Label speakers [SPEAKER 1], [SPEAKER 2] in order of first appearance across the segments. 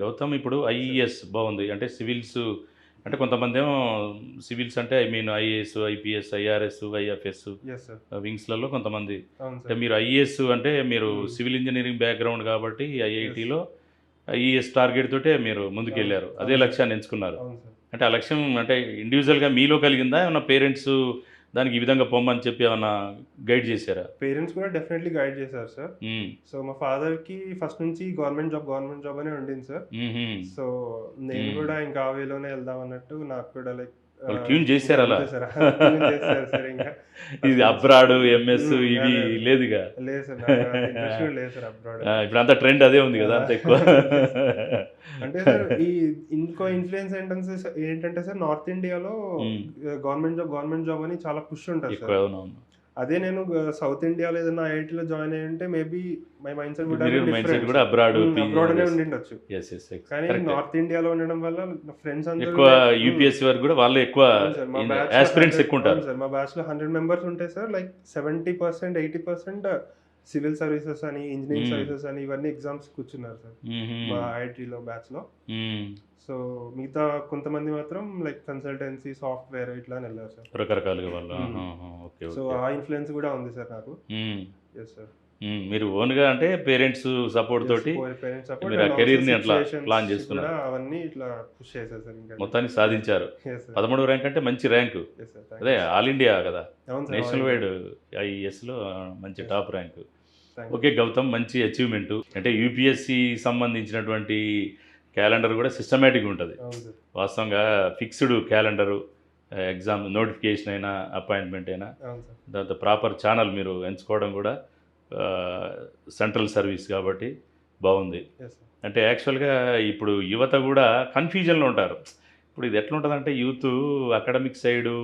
[SPEAKER 1] గౌతమ్ ఇప్పుడు ఐఈఎస్ బాగుంది. అంటే సివిల్స్ అంటే కొంతమందేమో సివిల్స్ అంటే I mean IAS, IPS, IRS, IFS
[SPEAKER 2] yes sir.
[SPEAKER 1] వింగ్స్‌లలో కొంతమంది.
[SPEAKER 2] అవును
[SPEAKER 1] అంటే
[SPEAKER 2] సార్.
[SPEAKER 1] మీరు ఐఏఎస్ అంటే మీరు
[SPEAKER 2] హ్మ్.
[SPEAKER 1] సివిల్ ఇంజినీరింగ్ బ్యాక్‌గ్రౌండ్ కాబట్టి
[SPEAKER 2] యెస్.
[SPEAKER 1] ఐఐటీలో ఐఏఎస్ టార్గెట్ తోటే మీరు
[SPEAKER 2] అవును.
[SPEAKER 1] ముందుకెళ్లారు. అదే
[SPEAKER 2] అవును సార్.
[SPEAKER 1] లక్ష్యాన్ని ఎంచుకున్నారు.
[SPEAKER 2] అవును సార్.
[SPEAKER 1] అంటే ఆ లక్ష్యం అంటే ఇండివిడ్యువల్‌గా మీలో కలిగిందా? ఏమన్నా పేరెంట్స్ దానికి ఈ విధంగా పొమ్మని చెప్పి ఏమన్నా గైడ్ చేశారా?
[SPEAKER 2] పేరెంట్స్ కూడా డెఫినెట్‌లీ గైడ్ చేశారు సార్.
[SPEAKER 1] హ్మ్.
[SPEAKER 2] సో, మా ఫాదర్‌కి ఫస్ట్ నుంచి గవర్నమెంట్ జాబ్ అనే ఉండింది సార్.
[SPEAKER 1] హుహు.
[SPEAKER 2] సో, నేను
[SPEAKER 1] హ్మ్.
[SPEAKER 2] కూడా ఇంకా ఆ వేలోనే వెళ్దాం అన్నట్టు నాకు కూడా లైక్
[SPEAKER 1] వాళ్ళు ట్యూన్
[SPEAKER 2] ఇంకా
[SPEAKER 1] చేశారలా.
[SPEAKER 2] అంతే సార్. ట్యూన్ చేసేసారు సార్ ఇంకా
[SPEAKER 1] ఇది
[SPEAKER 2] ఫస్ట్ నుంచి.
[SPEAKER 1] అబ్రాడ్, ఎంఎస్ ఇవి
[SPEAKER 2] అదే. అదే.
[SPEAKER 1] లేదుగా.
[SPEAKER 2] లేదు సార్. నాకు అంత ఇంట్రెస్ట్ కూడా లేదు సార్ అబ్రాడ్.
[SPEAKER 1] ఇప్పుడంతా ట్రెండ్ అదే ఉంది
[SPEAKER 2] ఆ!
[SPEAKER 1] గదా! అంతా ఎక్కువ.
[SPEAKER 2] అంతే సార్. అంటే సార్ ఇంకో ఇన్‌ఫ్లూయెన్స్ ఏంటంటే సార్ నార్త్ ఇండియాలో
[SPEAKER 1] హ్మ్.
[SPEAKER 2] గవర్నమెంట్ జాబ్ అని చాలా పుష్ ఉంటది
[SPEAKER 1] ఎక్కువ
[SPEAKER 2] సార్.
[SPEAKER 1] అవునవును.
[SPEAKER 2] అదే నేను సౌత్ ఇండియాలో ఏదైనా ఐఐటీలో జాయిన్ అయ్యుంటే maybe my mindset would have
[SPEAKER 1] మీరు
[SPEAKER 2] బీన్
[SPEAKER 1] మైండ్ సెట్
[SPEAKER 2] డిఫరెంట్
[SPEAKER 1] కూడా
[SPEAKER 2] సార్.
[SPEAKER 1] అబ్రాడ్
[SPEAKER 2] అబ్రాడ్ అనే
[SPEAKER 1] యెస్.
[SPEAKER 2] ఉండిండొచ్చు.
[SPEAKER 1] యెస్. యెస్.
[SPEAKER 2] కానీ
[SPEAKER 1] కరెక్టే.
[SPEAKER 2] నార్త్ ఇండియాలో ఉండడం వల్ల నా ఫ్రెండ్స్ అందరూ
[SPEAKER 1] ఎక్కువ
[SPEAKER 2] లైక్
[SPEAKER 1] యూపీఎస్సీ వరకు కూడా వాళ్ళే ఎక్కువ
[SPEAKER 2] అవును సార్. మా బ్యాచ్‌లో
[SPEAKER 1] యాస్పిరెంట్స్ ఎక్కువుంటారు.
[SPEAKER 2] అవును సార్. మా బ్యాచ్‌లో 100 మెంబర్స్ ఉంటే సార్ లైక్ 70%, 80% సివిల్ సర్వీసెస్ అని, ఇంజినీరింగ్
[SPEAKER 1] హ్మ్.
[SPEAKER 2] సర్వీసెస్ అని ఇవన్నీ ఎగ్జామ్స్ కూర్చున్నారు సార్.
[SPEAKER 1] హుహు.
[SPEAKER 2] మా ఐఐటీలో బ్యాచ్‌లో.
[SPEAKER 1] హ్మ్.
[SPEAKER 2] సో, మిగతా కొంతమంది మాత్రం లైక్ కన్సల్టెన్సీ, సాఫ్ట్‌వేర్ ఇట్లా అని ఎళ్లారు సార్.
[SPEAKER 1] రకరకాలుగా వాళ్ళు.
[SPEAKER 2] హ్మ్.
[SPEAKER 1] ఆహాహా! ఓకే.
[SPEAKER 2] So,
[SPEAKER 1] okay.
[SPEAKER 2] ఆ ఇన్‌ఫ్లూయెన్స్ గూడా ఉంది సార్ నాకు.
[SPEAKER 1] హ్మ్.
[SPEAKER 2] Yes sir.
[SPEAKER 1] మీరు ఓన్‌గా అంటే పేరెంట్స్ సపోర్ట్
[SPEAKER 2] యెస్.
[SPEAKER 1] తోటి
[SPEAKER 2] పేరెంట్స్ సపోర్ట్
[SPEAKER 1] మీరు ఆ
[SPEAKER 2] అండ్ ఆల్సో
[SPEAKER 1] కెరీర్‌ని అట్లా ప్లాన్
[SPEAKER 2] సిట్యుయేషన్స్ కూడా
[SPEAKER 1] చేసుకున్నారు.
[SPEAKER 2] అవన్నీ ఇట్లా పుష్ చేసాయి సార్ ఇంకా.
[SPEAKER 1] మొత్తానికి సాధించారు.
[SPEAKER 2] Yes sir.
[SPEAKER 1] 13వ ర్యాంక్ అంటే మంచి ర్యాంకు.
[SPEAKER 2] Yes sir. థాంక్
[SPEAKER 1] అదే
[SPEAKER 2] యూ.
[SPEAKER 1] ఆల్ ఇండియా కదా!
[SPEAKER 2] అవును సార్. All
[SPEAKER 1] national
[SPEAKER 2] India.
[SPEAKER 1] వైడ్ ఐఈఎస్‌లో మంచి
[SPEAKER 2] yes.
[SPEAKER 1] Top rank.
[SPEAKER 2] Thank you
[SPEAKER 1] okay.
[SPEAKER 2] Sir.
[SPEAKER 1] Gautam మంచి అచీవ్‌మెంటు. అంటే యూపీఎస్‌సి సంబంధించినటువంటి క్యాలెండర్ కూడా సిస్టమాటిక్‌గా ఉంటది.
[SPEAKER 2] అవును సార్.
[SPEAKER 1] వాస్తవంగా ఫిక్స్‌డ్ క్యాలెండరు ఎగ్జామ్ నోటిఫికేషన్ అయినా, అపాయింట్‌మెంట్ అయినా
[SPEAKER 2] అవును సార్.
[SPEAKER 1] దాంతో ప్రాపర్ ఛానల్ మీరు ఎంచుకోవడం కూడా సెంట్రల్ సర్వీస్ కాబట్టి బావుంది.
[SPEAKER 2] Yes sir.
[SPEAKER 1] అంటే యాక్చువల్‌గా ఇప్పుడు యువత గూడా కన్‌ఫ్యూజన్‌లో ఉంటారు. ఇప్పుడు ఇది ఎట్లుంటదంటే యూతు అకాడమిక్ సైడు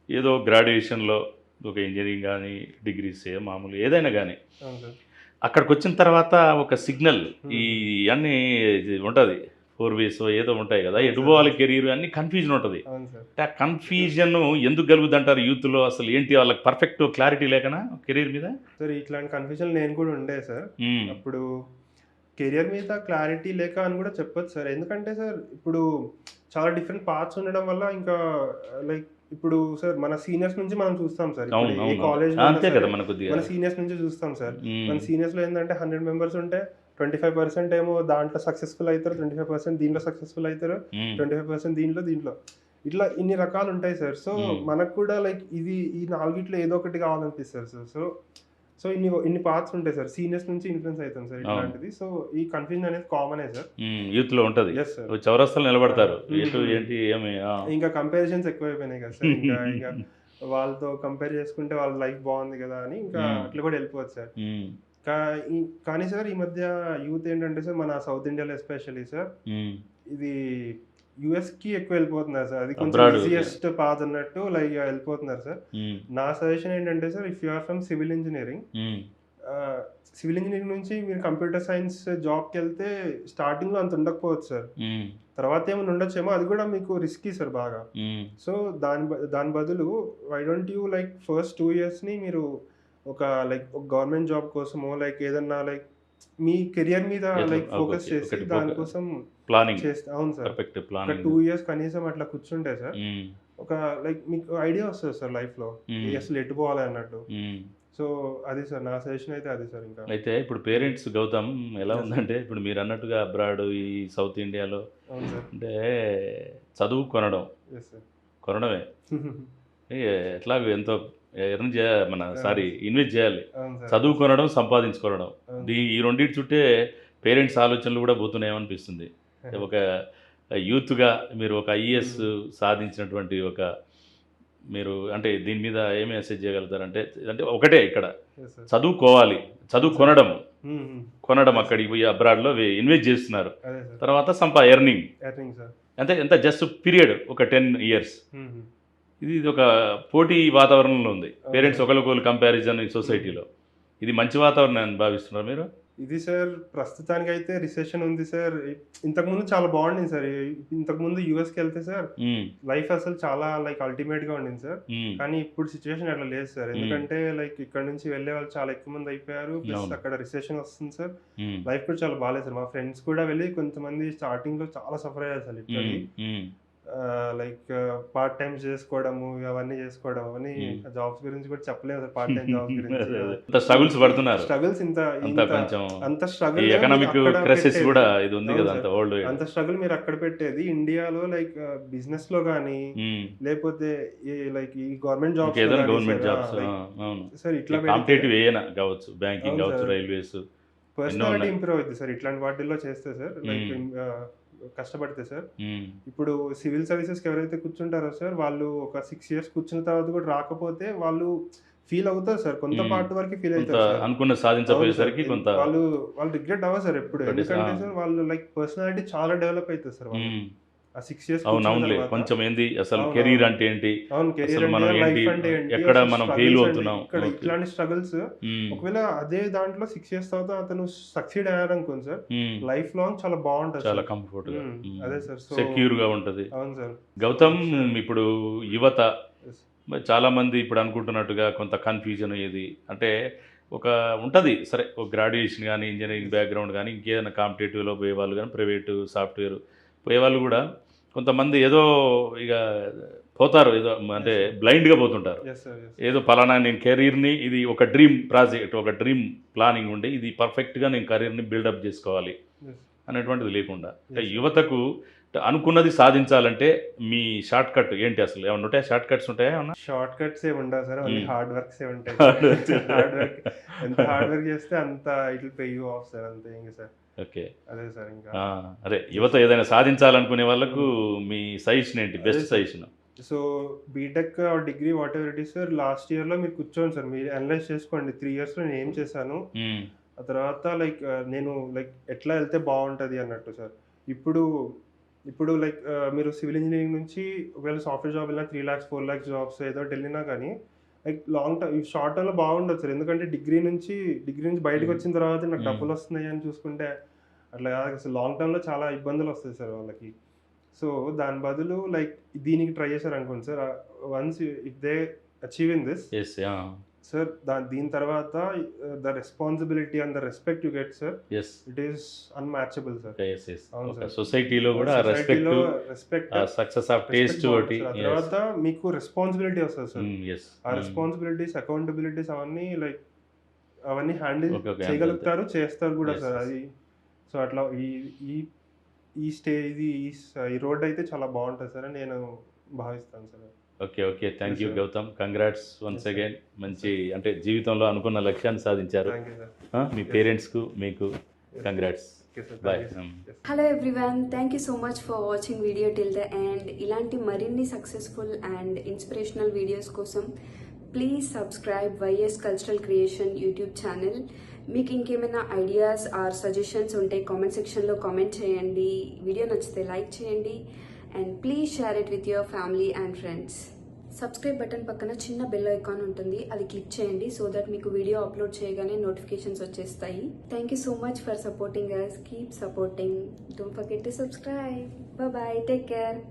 [SPEAKER 1] ఏదో గ్రాడ్యుయేషన్‌లో ఒక ఇంజినీరింగ్ గానీ, డిగ్రీసే మామూలు ఏదైనా గానీ,
[SPEAKER 2] అవును సార్.
[SPEAKER 1] అక్కడికొచ్చిన తర్వాత ఒక సిగ్నల్ ఈ
[SPEAKER 2] హుహు.
[SPEAKER 1] అన్నీ ఇది ఉంటది. 4 వేసో ఏదో ఉంటాయి గదా!
[SPEAKER 2] అవును
[SPEAKER 1] ఎటు
[SPEAKER 2] సార్.
[SPEAKER 1] పోవాలి
[SPEAKER 2] అవును.
[SPEAKER 1] కెరీర్ అన్నీ కన్‌ఫ్యూజన్ ఉంటది.
[SPEAKER 2] అవును సార్.
[SPEAKER 1] అంటే ఆ కన్‌ఫ్యూజన్ ఎందుకు కలుగుద్దంటారు యూత్‌లో? అసలు ఏంటి వాళ్ళకి పర్ఫెక్ట్ క్లారిటీ లేకనా కెరీర్ మీద?
[SPEAKER 2] సార్ ఇట్లాంటి కన్‌ఫ్యూజన్ నేను కూడా ఉండే సార్.
[SPEAKER 1] హ్మ్.
[SPEAKER 2] అప్పుడు కెరియర్ మీద క్లారిటీ లేక అని కూడా చెప్పొచ్చు సార్. ఎందుకంటే సార్ ఇప్పుడు చాలా డిఫరెంట్ పాత్స్ ఉండడం వల్ల ఇంకా లైక్ ఇప్పుడు సార్ మన సీనియర్స్ నుంచి మనం చూస్తాం సార్. ఇప్పుడు
[SPEAKER 1] అవును.
[SPEAKER 2] ఏ
[SPEAKER 1] అవును.
[SPEAKER 2] కాలేజ్‌లో అయినా
[SPEAKER 1] అంతే
[SPEAKER 2] సరే
[SPEAKER 1] కదా! మన కొద్దిగా.
[SPEAKER 2] మన సీనియర్స్ నుంచి చూస్తాం సార్. మన
[SPEAKER 1] హ్మ్.
[SPEAKER 2] సీనియర్స్‌లో ఏందంటే 100 మెంబర్స్ ఉంటే 25% ఏమో దాంట్లో సక్సెస్‌ఫుల్ అయితారు. 25% దీంట్లో సక్సెస్‌ఫుల్ అయితారు.
[SPEAKER 1] హ్మ్.
[SPEAKER 2] 25% దీంట్లో. ఇట్లా ఇన్ని రకాలుంటాయి సార్. సో,
[SPEAKER 1] హ్మ్.
[SPEAKER 2] మనకు కూడా లైక్ ఈ నాలుగిట్లో ఏదో ఒకటి కావాలనిపిస్తది సార్. సో ఇన్ని పార్ట్స్ ఉంటాయి సార్. సీనియర్స్ నుంచి ఇన్‌ఫ్లూయెన్స్ అయితాం సార్
[SPEAKER 1] అవును.
[SPEAKER 2] ఇట్లాంటిది. సో, ఈ కన్‌ఫ్యూజన్ అనేది కామనే సార్.
[SPEAKER 1] యూత్‌లో ఉంటది.
[SPEAKER 2] Yes sir.
[SPEAKER 1] ఓ చౌరస్తాలో
[SPEAKER 2] ఆ!
[SPEAKER 1] నిలబడతారు.
[SPEAKER 2] హ్మ్.
[SPEAKER 1] ఎటు
[SPEAKER 2] హ్మ్.
[SPEAKER 1] ఏంటి ఏమి ఆ!
[SPEAKER 2] ఇంకా కంపారిజన్స్ ఎక్కువైపోయినాయి కదా సార్. ఇక వాళ్ళతో కంపేర్ చేసుకుంటే వాళ్ళ లైఫ్ బావుంది కదా! అని ఇంకా
[SPEAKER 1] హ్మ్.
[SPEAKER 2] అట్లా కూడా వెళ్ళిపోవచ్చు సార్.
[SPEAKER 1] హ్మ్.
[SPEAKER 2] కా ఈ కానీ సార్ ఈ మధ్య యూత్ ఏంటంటే సార్ మన సౌత్ ఇండియాలో ఎస్పెషల్లీ సార్
[SPEAKER 1] హ్మ్.
[SPEAKER 2] ఇది యూఎస్‌కి ఎక్కువ వెళ్ళిపోతున్నారు సార్. అది కొంచెం
[SPEAKER 1] అబ్రాడ్.
[SPEAKER 2] ఈజియెస్ట్ పాత్ అన్నట్టు లైక్ వెళ్ళిపోతున్నారు సార్.
[SPEAKER 1] హ్మ్.
[SPEAKER 2] నా సజెషన్ ఏంటంటే sir if you are from civil engineering
[SPEAKER 1] hmm.
[SPEAKER 2] Ah, civil engineering నుంచి మీరు కంప్యూటర్ సైన్స్ జాబ్‌కెళ్తే స్టార్టింగ్‌లో అంత ఉండకపోవచ్చు సార్.
[SPEAKER 1] హ్మ్.
[SPEAKER 2] తర్వాత ఏమైనా ఉండొచ్చేమో అది కూడా మీకు రిస్కీ సార్ బాగా.
[SPEAKER 1] హ్మ్.
[SPEAKER 2] సో, దాని బదులు why don't you like first 2 ఇయర్స్‌ని మీరు ఒక లైక్ ఒక గవర్నమెంట్ జాబ్ కోసమో లైక్ ఏదన్నా లైక్ మీ కెరియర్ మీద
[SPEAKER 1] ఎట్లా
[SPEAKER 2] లైక్
[SPEAKER 1] ఓకే.
[SPEAKER 2] Focus
[SPEAKER 1] okay.
[SPEAKER 2] చేసి
[SPEAKER 1] ఒకటి
[SPEAKER 2] దానికోసం
[SPEAKER 1] ప్లానింగ్.
[SPEAKER 2] చేస్తే అవును సార్.
[SPEAKER 1] పర్ఫెక్ట్
[SPEAKER 2] ఒక
[SPEAKER 1] ప్లానింగ్.
[SPEAKER 2] 2 ఇయర్స్ కనీసం అట్లా కూర్చుంటే సార్,
[SPEAKER 1] హ్మ్.
[SPEAKER 2] ఒక లైక్ మీకు ఐడియా వస్తది సార్ లైఫ్‌లో.
[SPEAKER 1] హ్మ్.
[SPEAKER 2] అసలు ఎటు పోవాలి అన్నట్టు.
[SPEAKER 1] హ్మ్.
[SPEAKER 2] సో, అది సార్ నా సజెషన్ అయితే అది సార్ ఇంకా.
[SPEAKER 1] అయితే ఇప్పుడు
[SPEAKER 2] హ్మ్.
[SPEAKER 1] పేరెంట్స్ గౌతమ్ ఎలా
[SPEAKER 2] యెస్ సార్.
[SPEAKER 1] ఉందంటే ఇప్పుడు మీరన్నట్టుగా అబ్రాడ్ ఈ సౌత్ ఇండియాలో
[SPEAKER 2] అవును సార్.
[SPEAKER 1] అంటే చదువు కొనడం.
[SPEAKER 2] Yes sir.
[SPEAKER 1] కొనడమే. ఏ ఎట్లాగో ఎంతో ఎర్న్ జే మన
[SPEAKER 2] అవును.
[SPEAKER 1] సారీ ఇన్వెస్ట్ జేయాలి.
[SPEAKER 2] అవును సార్. అవును సార్.
[SPEAKER 1] చదువుకొనడం, సంపాదించుకోనడం.
[SPEAKER 2] అవును
[SPEAKER 1] ఈ
[SPEAKER 2] సార్.
[SPEAKER 1] రెండిటి చుట్టే పేరెంట్స్ ఆలోచనలు గూడా పోతున్నాయేమో అనిపిస్తుంది. ఒక యూత్‌గా మీరు ఒక ఐఏఎస్
[SPEAKER 2] హ్మ్.
[SPEAKER 1] సాధించినటువంటి ఒక మీరు అంటే దీని మీద ఏం మెసేజ్ చేయగలుగుతారంటే అంటే ఒకటే ఇక్కడ
[SPEAKER 2] యెస్ సార్.
[SPEAKER 1] చదువుకోవాలి.
[SPEAKER 2] అవును సార్.
[SPEAKER 1] చదువుకొనడం.
[SPEAKER 2] హ్మ్. హ్మ్.
[SPEAKER 1] కొనడం
[SPEAKER 2] అదే సార్.
[SPEAKER 1] అక్కడికి పోయి అబ్రాడ్‌లో ఇన్వెస్ట్ జేస్తున్నారు.
[SPEAKER 2] అదే సార్.
[SPEAKER 1] తర్వాత ఎర్నింగ్.
[SPEAKER 2] Earning sir.
[SPEAKER 1] అంటే ఎంత జస్ట్ పీరియడ్ ఒక 10 ఇయర్స్.
[SPEAKER 2] హుహు.
[SPEAKER 1] ఇది ఒక పోటీ వాతావరణంలో ఉంది.
[SPEAKER 2] అవును
[SPEAKER 1] పేరెంట్స్
[SPEAKER 2] సార్.
[SPEAKER 1] ఒకళ్ళకొకళ్ళు కంపారిజన్ ఈ
[SPEAKER 2] హుహు.
[SPEAKER 1] సొసైటీలో. ఇది మంచి వాతావరణం అని భావిస్తున్నారా మీరు?
[SPEAKER 2] ఇది సార్ ప్రస్తుతానికైతే రిసెషన్ ఉంది సార్. ఇంతకుముందు చాలా బాగుండింది సార్. ఇంతకుముందు యూఎస్కి వెళ్తే సార్
[SPEAKER 1] ఉమ్,
[SPEAKER 2] లైఫ్ అసలు చాలా లైక్ అల్టిమేట్గా ఉండింది సార్.
[SPEAKER 1] ఉమ్,
[SPEAKER 2] కానీ ఇప్పుడు సిచ్యువేషన్ అట్లా లేదు సార్. ఎందుకంటే లైక్ ఇక్కడ నుంచి వెళ్ళే వాళ్ళు చాలా ఎక్కువ మంది అయిపోయారు. ప్లస్
[SPEAKER 1] అవును.
[SPEAKER 2] అక్కడ రిసెషన్ వస్తుంది సార్.
[SPEAKER 1] ఉమ్,
[SPEAKER 2] లైఫ్ కూడా చాలా బాగాలేదు సార్. మా ఫ్రెండ్స్ కూడా వెళ్ళి కొంతమంది స్టార్టింగ్ లో చాలా సఫర్ అయ్యారు సార్. లిటరలీ
[SPEAKER 1] ఉమ్,
[SPEAKER 2] లైక్ పార్ట్ టైం చేసుకోవడము అవన్నీ చేసుకోవడం అవన్నీ జాబ్స్ గురించి కూడా చెప్పలేదు సార్. పార్ట్ టైం జాబ్స్ గురించి
[SPEAKER 1] అంత స్ట్రగుల్స్ పడుతున్నారు.
[SPEAKER 2] స్ట్రగుల్స్
[SPEAKER 1] అంత కొంచెం
[SPEAKER 2] అంత
[SPEAKER 1] ఈ
[SPEAKER 2] స్ట్రగుల్
[SPEAKER 1] ఎకనామిక్ క్రైసిస్ కూడా ఇది ఉంది కదా అంత వరల్డ్ వైడ్.
[SPEAKER 2] అంత స్ట్రగుల్ మీరు అక్కడ పెట్టేది ఇండియాలో లైక్ బిజినెస్ లో కానీ లేకపోతే లైక్ ఈ గవర్నమెంట్ జాబ్స్
[SPEAKER 1] ఏదైనా గవర్నమెంట్ జాబ్స్ అవును
[SPEAKER 2] సార్ ఇట్లా
[SPEAKER 1] కాంపిటేటివ్ ఏమైనా కావచ్చు, బ్యాంకింగ్ కావచ్చు, రైల్వేస్.
[SPEAKER 2] పర్సనాలిటీ ఇంప్రూవ్ అవుతుంది సార్ ఇట్లాంటి వాటిల్లో చేస్తే సార్. లైక్ కష్టపడితే సార్. ఇప్పుడు సివిల్ సర్వీసెస్కి ఎవరైతే కూర్చుంటారో సార్ వాళ్ళు ఒక 6 years కూర్చున్న తర్వాత కూడా రాకపోతే వాళ్ళు ఫీల్ అవుతారు సార్. కొంత పార్ట్ వరకు ఫీల్ అవుతారు సార్.
[SPEAKER 1] అనుకున్న సాధించబోయేసరికి కొంత
[SPEAKER 2] వాళ్ళు రిగ్రెట్ అవ్వరు సార్ ఎప్పుడు. ఎందుకంటే సార్ వాళ్ళు లైక్ పర్సనాలిటీ చాలా డెవలప్ అవుతుంది సార్ వాళ్ళు ఆ 6 years.
[SPEAKER 1] అవునవునులే, కొంచెం ఏంది అసలు కెరీర్ అంటే ఏంటి,
[SPEAKER 2] అవును కెరీర్
[SPEAKER 1] అసలు మనం
[SPEAKER 2] అంటే
[SPEAKER 1] ఏంటి,
[SPEAKER 2] లైఫ్ అంటే ఏంటి,
[SPEAKER 1] ఎక్కడ
[SPEAKER 2] అసలు
[SPEAKER 1] మనం
[SPEAKER 2] struggles
[SPEAKER 1] ఫెయిల్
[SPEAKER 2] అంటే
[SPEAKER 1] అవుతున్నాం.
[SPEAKER 2] ఇక్కడ ఇట్లాంటి స్ట్రగుల్స్ ఒకవేళ అదే దాంట్లో 6 years తర్వాత అతను సక్సీడ్ అయ్యారనుకోండి సార్ లైఫ్ లాంగ్ చాలా బాగుంటది
[SPEAKER 1] చాలా
[SPEAKER 2] సార్.
[SPEAKER 1] కంఫర్ట్ గా,
[SPEAKER 2] అదే సార్. సో
[SPEAKER 1] సెక్యూర్ గా ఉంటది.
[SPEAKER 2] అవును సార్.
[SPEAKER 1] గౌతమ్, ఇప్పుడు యువత
[SPEAKER 2] Yes.
[SPEAKER 1] చాలా మంది ఇప్పుడు అనుకుంటున్నట్టుగా కొంత కన్ఫ్యూజన్ ఏది అంటే ఒక ఉంటుంది సరే, ఒక గ్రాడ్యుయేషన్ కానీ ఇంజనీరింగ్ బ్యాక్గ్రౌండ్ కానీ ఇంకేదైనా కాంపిటేటివ్లో పోయేవాళ్ళు కానీ ప్రైవేటు సాఫ్ట్వేర్ పోయేవాళ్ళు కూడా కొంతమంది ఏదో ఇక పోతారు, ఏదో అంటే బ్లైండ్గా పోతుంటారు.
[SPEAKER 2] Yes sir, yes.
[SPEAKER 1] ఏదో పలానా నేను కెరీర్ని, ఇది ఒక డ్రీమ్ ప్రాజెక్ట్, ఒక డ్రీమ్ ప్లానింగ్ ఉండి ఇది పర్ఫెక్ట్గా నేను కెరీర్ని బిల్డప్ చేసుకోవాలి
[SPEAKER 2] Yes.
[SPEAKER 1] అనేటువంటిది లేకుండా అంటే యువతకు అనుకున్నది సాధించాలంటే మీ షార్ట్ కట్ ఏంటి, అసలు ఏమన్నా ఉంటాయా, షార్ట్ కట్స్ ఉంటాయా ఏమన్నా?
[SPEAKER 2] షార్ట్ కట్స్ ఏ ఉండవు సార్. ఓన్లీ హార్డ్ వర్క్స్ ఏ ఉంటాయి.
[SPEAKER 1] Hard works.
[SPEAKER 2] హార్డ్ వర్క్ ఎంత హార్డ్ వర్క్ చేస్తే అంత it will pay you of sir. అంతే ఇంకా సార్.
[SPEAKER 1] ఓకే,
[SPEAKER 2] అదే సార్. ఇంకా
[SPEAKER 1] అదే యువత ఏదైనా సాధించాలనుకునే వాళ్ళకు మీ సజెషన్ ఏంటి, best suggestion?
[SPEAKER 2] So BTech degree whatever it is sir, last ఇయర్లో మీరు కూర్చోండి సార్, మీరు అనలైజ్ చేసుకోండి 3 yearsలో నేను ఏం చేశాను, ఆ తర్వాత లైక్ నేను లైక్ ఎట్లా వెళ్తే బాగుంటుంది అన్నట్టు సార్. ఇప్పుడు లైక్ మీరు సివిల్ ఇంజనీరింగ్ నుంచి ఒకవేళ సాఫ్ట్వేర్ జాబ్ వెళ్ళినా 3 lakhs 4 lakhs జాబ్స్ ఏదో వెళ్ళినా కానీ లైక్ లాంగ్ టర్మ్ షార్ట్ టర్మ్లో బాగుండదు సార్. ఎందుకంటే డిగ్రీ నుంచి బయటకు వచ్చిన తర్వాత నాకు డబ్బులు వస్తున్నాయి అని చూసుకుంటే అట్లా కాదు అసలు. లాంగ్ టర్మ్లో చాలా ఇబ్బందులు వస్తాయి సార్ వాళ్ళకి. సో దాని బదులు లైక్ దీనికి ట్రై చేశారు అనుకోండి sir, once if they achieve in this sir, దీని తర్వాత the responsibility and the respect you get sir, it is unmatchable sir. అవును సార్.
[SPEAKER 1] సొసైటీలో కూడా రెస్పెక్ట్, సక్సెస్ ఆఫ్ టేస్ట్ ఒకటి,
[SPEAKER 2] ఆ తర్వాత మీకు రెస్పాన్సిబిలిటీ వస్తుంది సార్. ఆ రెస్పాన్సిబిలిటీస్ అకౌంటబిలిటీస్ అవన్నీ హ్యాండిల్ చేయగలుగుతారు, చేస్తారు కూడా సార్. అది సో అట్లా ఈ స్టేజ్ ఈ రోడ్ అయితే చాలా బాగుంటుంది సార్ అని నేను భావిస్తాను sir.
[SPEAKER 1] Okay, thank you Gautam, congrats once again. మంచి అంటే జీవితంలో అనుకున్న లక్ష్యాన్ని సాధించారు. మీ పేరెంట్స్కు మీకు congrats. Bye.
[SPEAKER 3] Hello everyone, thank you so much for watching video till the end. ఇలాంటి మరిన్ని సక్సెస్ఫుల్ అండ్ ఇన్స్పిరేషనల్ వీడియోస్ కోసం please subscribe YS cultural creation YouTube channel. మీకు ఇంకేమైనా ఐడియాస్ ఆర్ సజెషన్స్ ఉంటే కామెంట్ సెక్షన్లో కామెంట్ చేయండి. వీడియో నచ్చితే like చేయండి and please share it with your family and friends. Subscribe button పక్కన చిన్న బెల్ ఐకాన్ ఉంటుంది, అది క్లిక్ చేయండి సో దట్ మీకు వీడియో అప్లోడ్ చేయగానే నోటిఫికేషన్స్ వచ్చేస్తాయి. Thank you so much for supporting us. Keep supporting. Don't forget to subscribe. Bye, take care.